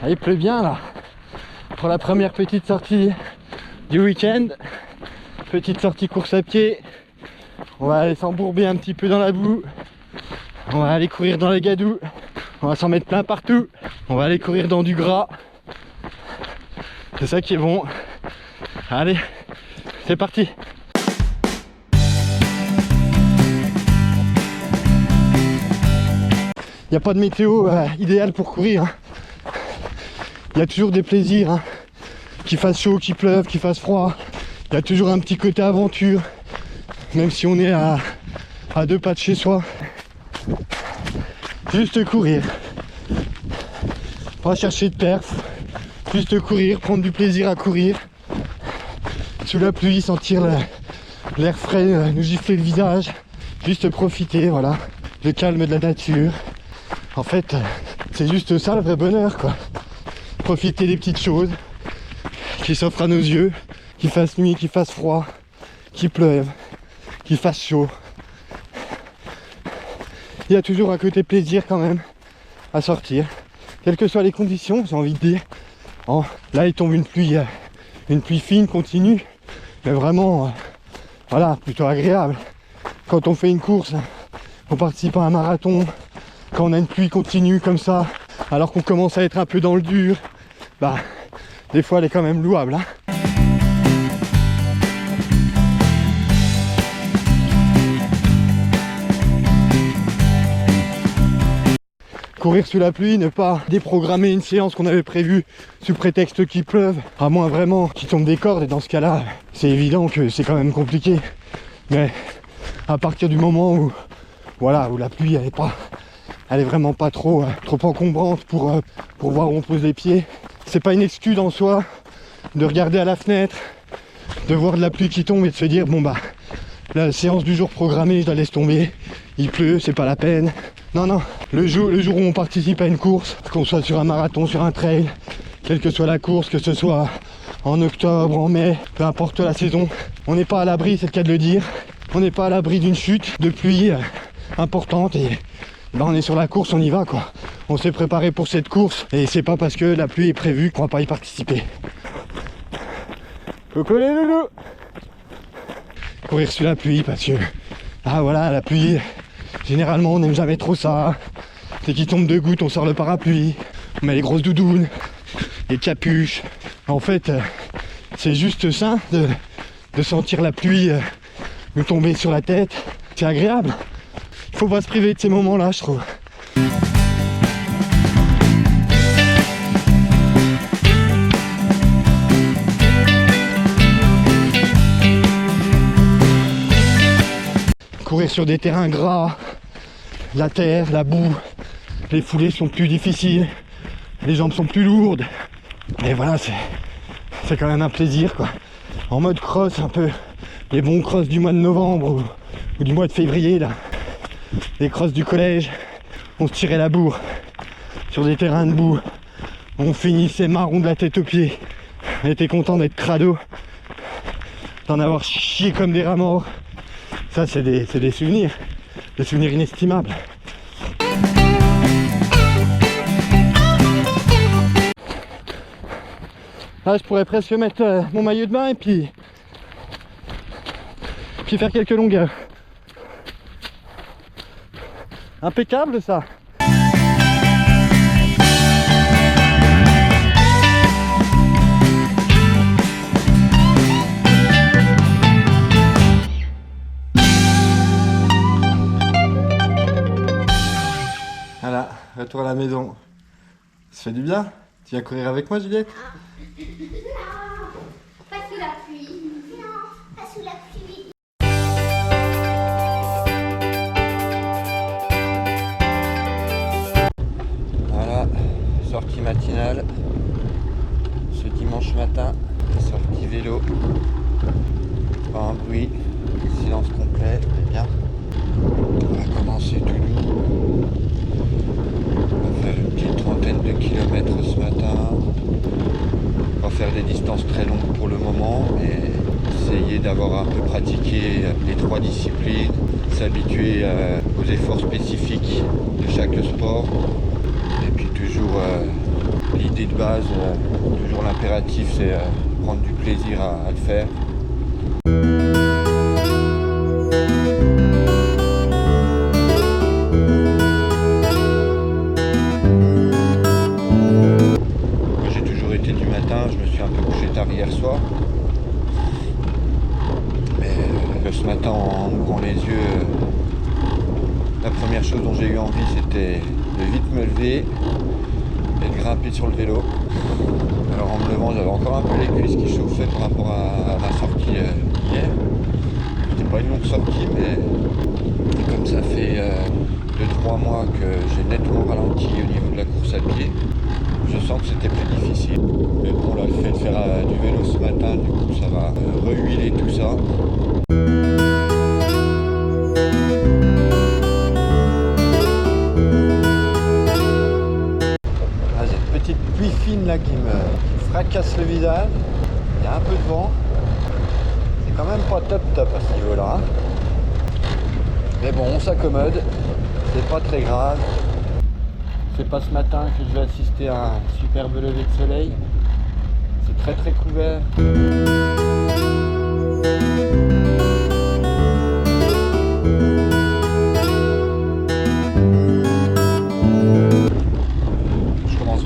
Ah, il pleut bien là. Pour la première petite sortie du week-end. Petite sortie course à pied. On va aller s'embourber un petit peu dans la boue. On va aller courir dans les gadous. On va s'en mettre plein partout. On va aller courir dans du gras. C'est ça qui est bon. Allez, c'est parti. Il n'y a pas de météo idéale pour courir. Il y a toujours des plaisirs. Qu'il fasse chaud, qu'il pleuve, qu'il fasse froid. Il y a toujours un petit côté aventure. Même si on est à 2 pas de chez soi. Juste courir. Pas chercher de perf. Juste courir, prendre du plaisir à courir. Sous la pluie, sentir l'air frais nous gifler le visage. Juste profiter, voilà. Le calme de la nature. En fait, c'est juste ça le vrai bonheur, quoi. Profiter des petites choses qui s'offrent à nos yeux. Qu'il fasse nuit, qu'il fasse froid, qu'il pleuve, qu'il fasse chaud. Il y a toujours un côté plaisir quand même à sortir. Quelles que soient les conditions, j'ai envie de dire. Oh, là il tombe une pluie fine, continue, mais vraiment, voilà, plutôt agréable. Quand on fait une course, on participe à un marathon, quand on a une pluie continue comme ça, alors qu'on commence à être un peu dans le dur, bah, des fois elle est quand même louable. Courir sous la pluie, ne pas déprogrammer une séance qu'on avait prévue sous prétexte qu'il pleuve, à moins vraiment qu'il tombe des cordes, et dans ce cas-là, c'est évident que c'est quand même compliqué. Mais à partir du moment où, voilà, où la pluie elle est vraiment pas trop encombrante pour voir où on pose les pieds, c'est pas une excuse en soi de regarder à la fenêtre, de voir de la pluie qui tombe et de se dire bon bah la séance du jour programmée je la laisse tomber, il pleut, c'est pas la peine. Non, non, le jour où on participe à une course, qu'on soit sur un marathon, sur un trail, quelle que soit la course, que ce soit en octobre, en mai, peu importe la saison, on n'est pas à l'abri, c'est le cas de le dire, on n'est pas à l'abri d'une chute de pluie importante et ben on est sur la course, on y va quoi. On s'est préparé pour cette course et c'est pas parce que la pluie est prévue qu'on va pas y participer. Coucou les loulous. Courir sous la pluie parce que, ah voilà, la pluie, généralement on n'aime jamais trop ça. C'est qu'il tombe 2 gouttes, on sort le parapluie, on met les grosses doudounes, les capuches. En fait, c'est juste ça de sentir la pluie nous tomber sur la tête. C'est agréable. Il faut pas se priver de ces moments-là, je trouve. Courir sur des terrains gras, la terre, la boue, les foulées sont plus difficiles, les jambes sont plus lourdes. Et voilà, c'est quand même un plaisir quoi. En mode cross, un peu les bons crosses du mois de novembre ou du mois de février là. Les crosses du collège, on se tirait la bourre sur des terrains de boue. On finissait marron de la tête aux pieds. On était content d'être crado, d'en avoir chié comme des rats morts. Ça c'est des souvenirs inestimables. Là je pourrais presque mettre mon maillot de bain et puis faire quelques longueurs. Impeccable ça. Voilà, retour à la maison. Ça fait du bien? Tu viens courir avec moi, Juliette? Non, pas sous la pluie. Non, pas sous la pluie. Voilà, sortie matinale ce dimanche matin, sortie vélo, pas un bruit, silence complet, très bien. On va commencer tout doux. On va faire une petite trentaine de kilomètres ce matin. On va faire des distances très longues pour le moment, mais essayer d'avoir un peu pratiqué les 3 disciplines, s'habituer aux efforts spécifiques de chaque sport. Et puis toujours l'idée l'idée de base, toujours l'impératif, c'est prendre du plaisir à le faire. Moi j'ai toujours été du matin, je me suis un peu couché tard hier soir. Mais ce matin en ouvrant les yeux, la première chose dont j'ai eu envie c'était de vite me lever et de grimper sur le vélo. Alors en me levant j'avais encore un peu les cuisses qui chauffaient par rapport à ma sortie hier. C'était pas une longue sortie mais comme ça fait 2-3 mois que j'ai nettement ralenti au niveau de la course à pied, je sens que c'était plus difficile. Mais bon là le fait de faire du vélo ce matin, du coup ça va rehuiler tout ça. Pluie fine là qui me fracasse le visage, il y a un peu de vent, c'est quand même pas top à ce niveau là, mais bon on s'accommode, c'est pas très grave. C'est pas ce matin que je vais assister à un superbe lever de soleil, c'est très couvert.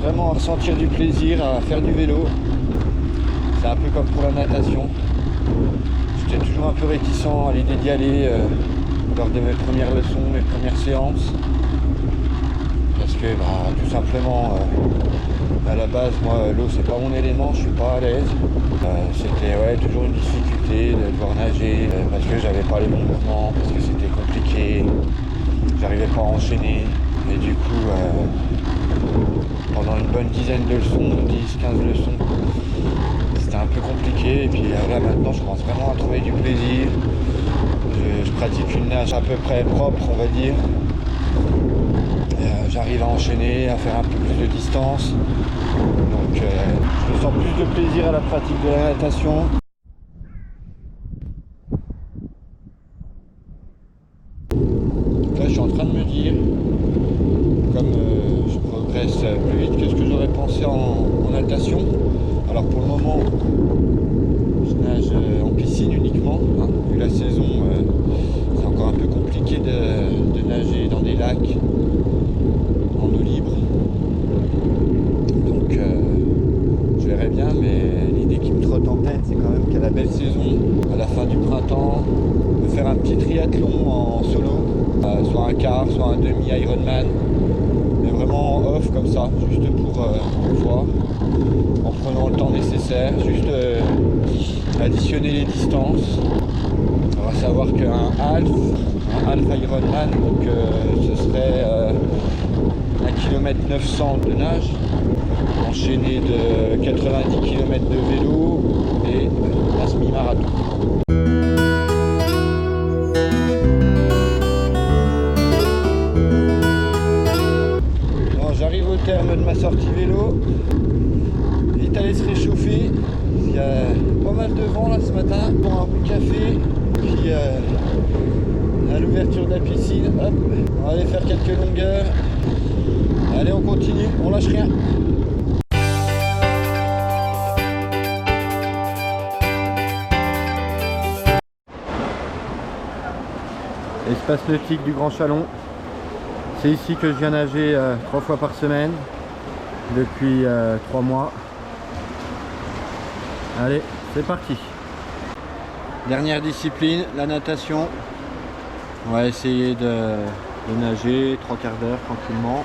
Vraiment à ressentir du plaisir à faire du vélo. C'est un peu comme pour la natation. J'étais toujours un peu réticent à l'idée d'y aller lors de mes premières leçons, mes premières séances. Parce que tout simplement à la base moi l'eau c'est pas mon élément, je suis pas à l'aise. C'était toujours une difficulté de devoir nager parce que j'avais pas les bons mouvements, parce que c'était compliqué, j'arrivais pas à enchaîner et du coup pendant une bonne dizaine de leçons, 10-15 leçons, c'était un peu compliqué et puis là maintenant je commence vraiment à trouver du plaisir. Je pratique une nage à peu près propre on va dire. J'arrive à enchaîner, à faire un peu plus de distance. Donc je ressens plus de plaisir à la pratique de la natation. Là je suis en train de me dire, comme je progresse plus vite que ce que j'aurais pensé en natation. Alors pour le moment, je nage en piscine uniquement, hein. Vu la saison, c'est encore un peu compliqué de nager dans des lacs en eau libre. Donc je verrai bien, mais l'idée qui me trotte en tête, c'est quand même qu'à la belle saison, à la fin du printemps, de faire un petit triathlon en solo, soit un quart, soit un demi Ironman. Vraiment en off comme ça, juste pour voir, en prenant le temps nécessaire, juste additionner les distances. On va savoir qu'un half Ironman, donc ce serait 1 km 900 de nage, enchaîné de 90 km de vélo et un semi-marathon. J'arrive au terme de ma sortie vélo, vite aller se réchauffer, il y a pas mal de vent là ce matin, pour un bout de café, puis à l'ouverture de la piscine, hop, on va aller faire quelques longueurs, allez on continue, on lâche rien. Espace nautique du Grand Chalon. C'est ici que je viens nager 3 fois par semaine depuis 3 mois. Allez, c'est parti. Dernière discipline, la natation. On va essayer de nager 3 quarts d'heure tranquillement.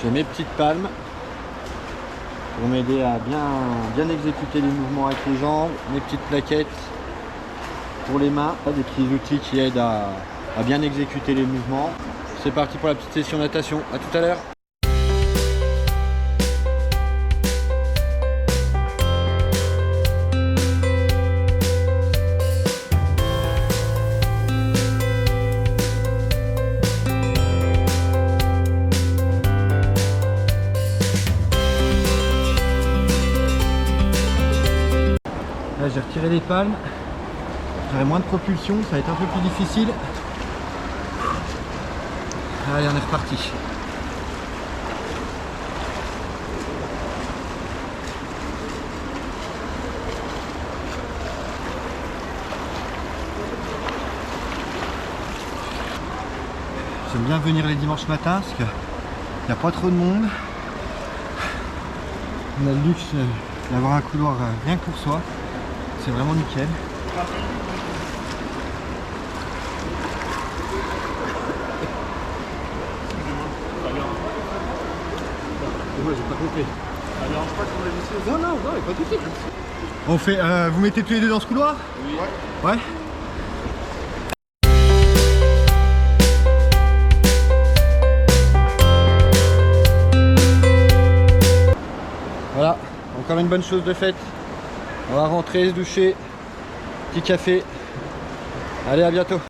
J'ai mes petites palmes pour m'aider à bien exécuter les mouvements avec les jambes, mes petites plaquettes pour les mains, des petits outils qui aident à bien exécuter les mouvements. C'est parti pour la petite session natation, à tout à l'heure. Là j'ai retiré les palmes, j'aurai moins de propulsion, ça va être un peu plus difficile. Allez, on est reparti. bien venir les dimanches matins parce qu'il n'y a pas trop de monde. On a le luxe d'avoir un couloir rien que pour soi. C'est vraiment nickel. Ouais, j'ai pas compris. Ça dérange pas qu'on a dit. Non, non, non, pas tout de suite. On fait, vous mettez tous les deux dans ce couloir? Oui. Ouais. Voilà, encore une bonne chose de faite. On va rentrer, se doucher, petit café. Allez, à bientôt.